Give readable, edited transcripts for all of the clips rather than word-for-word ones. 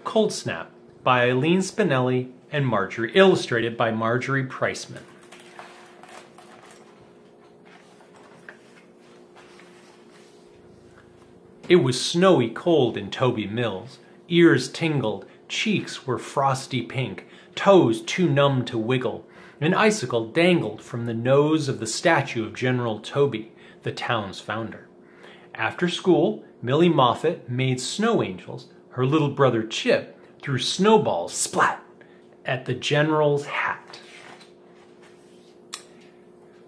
Cold Snap by Eileen Spinelli and illustrated by Marjorie Priceman. It was snowy cold in Toby Mills. Ears tingled, cheeks were frosty pink, toes too numb to wiggle. An icicle dangled from the nose of the statue of General Toby, the town's founder. After school, Millie Moffat made snow angels. Her little brother Chip threw snowballs, splat, at the general's hat.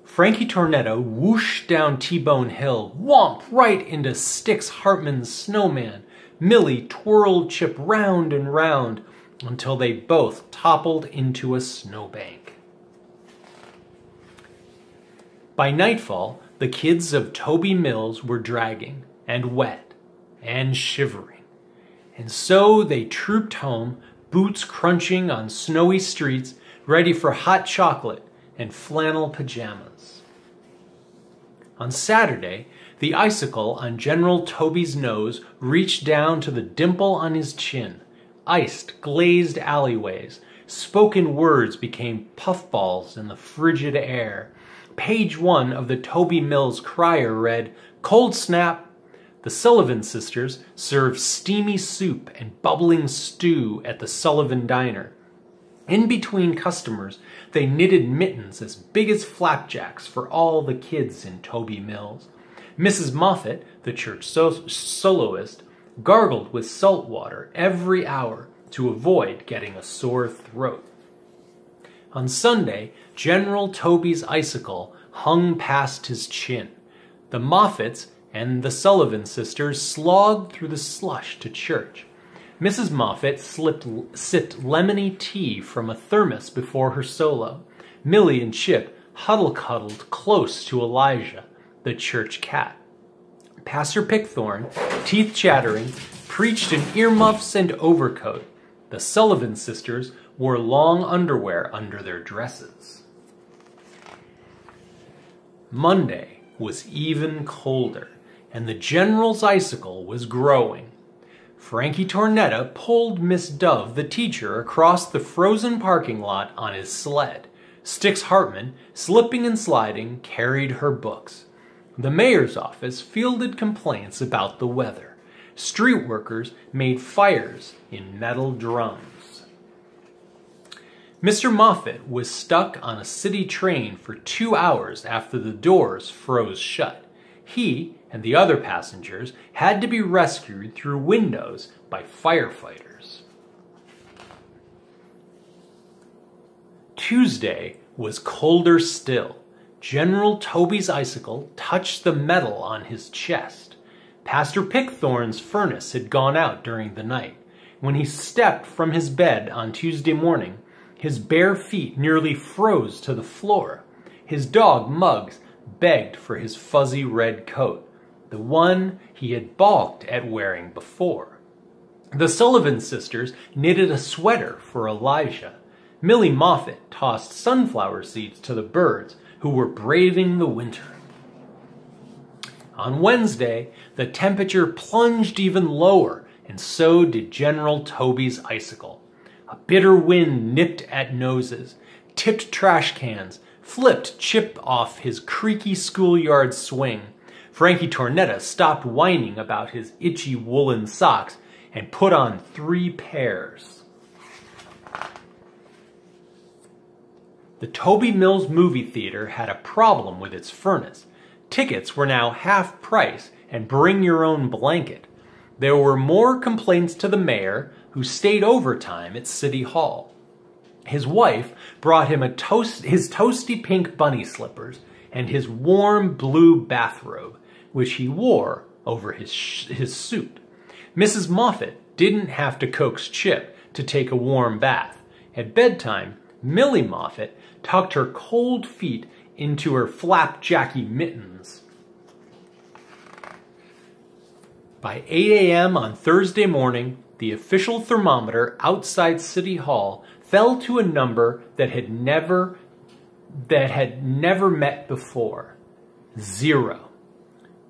Frankie Tornetto whooshed down T-Bone Hill, whomp right into Styx Hartman's snowman. Millie twirled Chip round and round until they both toppled into a snowbank. By nightfall, the kids of Toby Mills were dragging, and wet, and shivering. And so they trooped home, boots crunching on snowy streets, ready for hot chocolate and flannel pajamas. On Saturday, the icicle on General Toby's nose reached down to the dimple on his chin. Iced, glazed alleyways, spoken words became puffballs in the frigid air. Page 1 of the Toby Mills Crier read, "Cold Snap." The Sullivan sisters served steamy soup and bubbling stew at the Sullivan Diner. In between customers, they knitted mittens as big as flapjacks for all the kids in Toby Mills. Mrs. Moffat, the church soloist, gargled with salt water every hour to avoid getting a sore throat. On Sunday, General Toby's icicle hung past his chin. The Moffats and the Sullivan sisters slogged through the slush to church. Mrs. Moffat sipped lemony tea from a thermos before her solo. Millie and Chip huddle-cuddled close to Elijah, the church cat. Pastor Pickthorne, teeth chattering, preached in earmuffs and overcoat. The Sullivan sisters wore long underwear under their dresses. Monday was even colder, and the general's icicle was growing. Frankie Tornetta pulled Miss Dove, the teacher, across the frozen parking lot on his sled. Styx Hartman, slipping and sliding, carried her books. The mayor's office fielded complaints about the weather. Street workers made fires in metal drums. Mr. Moffat was stuck on a city train for 2 hours after the doors froze shut. He and the other passengers had to be rescued through windows by firefighters. Tuesday was colder still. General Toby's icicle touched the metal on his chest. Pastor Pickthorne's furnace had gone out during the night. When he stepped from his bed on Tuesday morning, his bare feet nearly froze to the floor. His dog, Muggs, begged for his fuzzy red coat, the one he had balked at wearing before. The Sullivan sisters knitted a sweater for Elijah. Millie Moffat tossed sunflower seeds to the birds who were braving the winter. On Wednesday, the temperature plunged even lower, and so did General Toby's icicle. A bitter wind nipped at noses, tipped trash cans, flipped Chip off his creaky schoolyard swing. Frankie Tornetta stopped whining about his itchy woolen socks and put on 3 pairs. The Toby Mills movie theater had a problem with its furnace. Tickets were now half price and bring your own blanket. There were more complaints to the mayor, who stayed overtime at City Hall. His wife brought him his toasty pink bunny slippers and his warm blue bathrobe, which he wore over his suit. Mrs. Moffat didn't have to coax Chip to take a warm bath. At bedtime, Millie Moffat tucked her cold feet into her flapjacky mittens. By 8 a.m. on Thursday morning, the official thermometer outside City Hall fell to a number that had never met before. 0.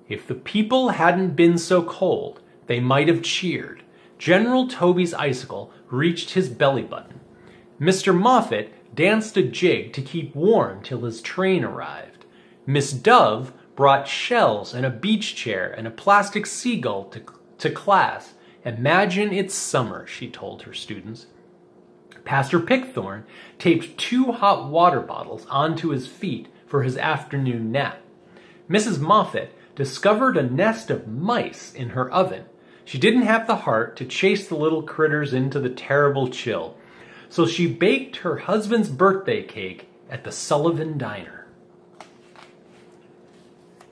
If the people hadn't been so cold, they might have cheered. General Toby's icicle reached his belly button. Mr. Moffat danced a jig to keep warm till his train arrived. Miss Dove brought shells and a beach chair and a plastic seagull to class. Imagine it's summer, she told her students. Pastor Pickthorn taped 2 hot water bottles onto his feet for his afternoon nap. Mrs. Moffat discovered a nest of mice in her oven. She didn't have the heart to chase the little critters into the terrible chill, so she baked her husband's birthday cake at the Sullivan Diner.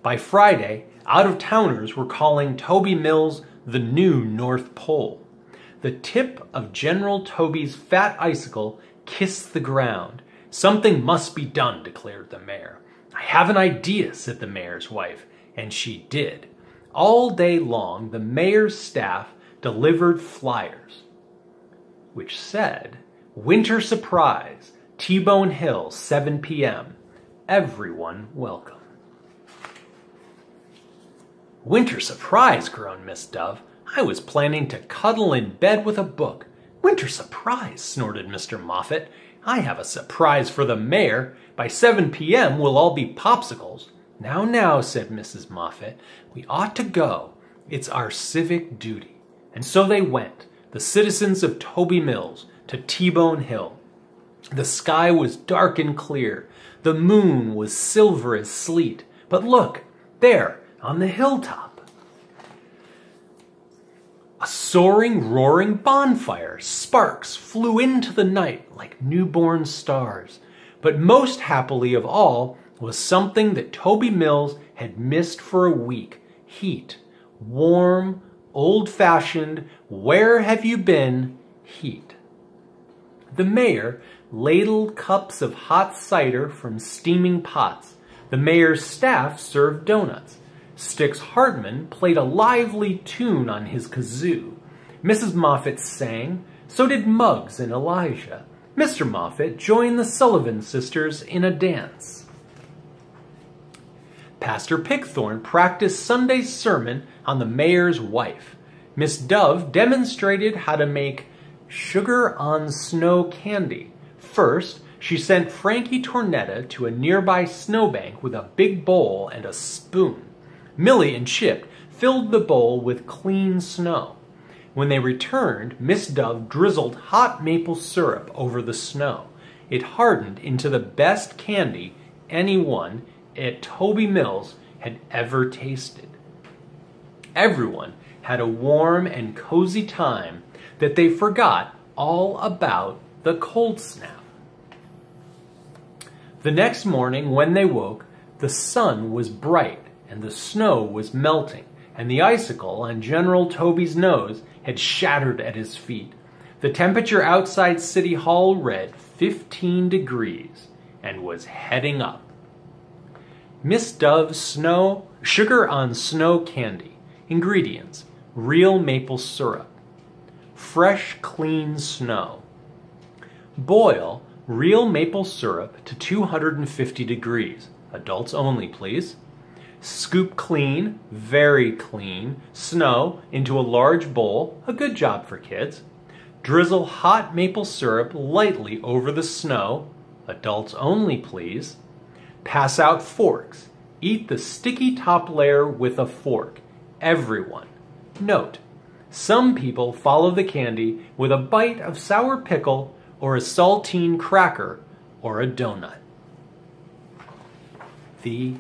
By Friday, out-of-towners were calling Toby Mills the new North Pole. The tip of General Toby's fat icicle kissed the ground. Something must be done, declared the mayor. I have an idea, said the mayor's wife, and she did. All day long, the mayor's staff delivered flyers, which said, Winter Surprise, T-Bone Hill, 7 p.m. Everyone welcome. Winter surprise, groaned Miss Dove. I was planning to cuddle in bed with a book. Winter surprise, snorted Mr. Moffat. I have a surprise for the mayor. By 7 p.m. we'll all be popsicles. Now, now, said Mrs. Moffat, we ought to go. It's our civic duty. And so they went, the citizens of Toby Mills, to T-Bone Hill. The sky was dark and clear. The moon was silver as sleet. But look, there, on the hilltop, a soaring, roaring bonfire. Sparks flew into the night like newborn stars. But most happily of all was something that Toby Mills had missed for a week. Heat. Warm, old-fashioned, where have you been heat. The mayor ladled cups of hot cider from steaming pots. The mayor's staff served donuts. Stix Hartman played a lively tune on his kazoo. Mrs. Moffat sang, so did Muggs and Elijah. Mr. Moffat joined the Sullivan sisters in a dance. Pastor Pickthorn practiced Sunday's sermon on the mayor's wife. Miss Dove demonstrated how to make sugar on snow candy. First, she sent Frankie Tornetta to a nearby snowbank with a big bowl and a spoon. Millie and Chip filled the bowl with clean snow. When they returned, Miss Dove drizzled hot maple syrup over the snow. It hardened into the best candy anyone at Toby Mills had ever tasted. Everyone had a warm and cozy time that they forgot all about the cold snap. The next morning when they woke, the sun was bright and the snow was melting, and the icicle on General Toby's nose had shattered at his feet. The temperature outside City Hall read 15 degrees and was heading up. Miss Dove's sugar on snow candy. Ingredients: real maple syrup, fresh clean snow. Boil real maple syrup to 250 degrees. Adults only, please. Scoop clean, very clean, snow into a large bowl, a good job for kids. Drizzle hot maple syrup lightly over the snow, adults only please. Pass out forks. Eat the sticky top layer with a fork, everyone. Note, some people follow the candy with a bite of sour pickle or a saltine cracker or a donut. The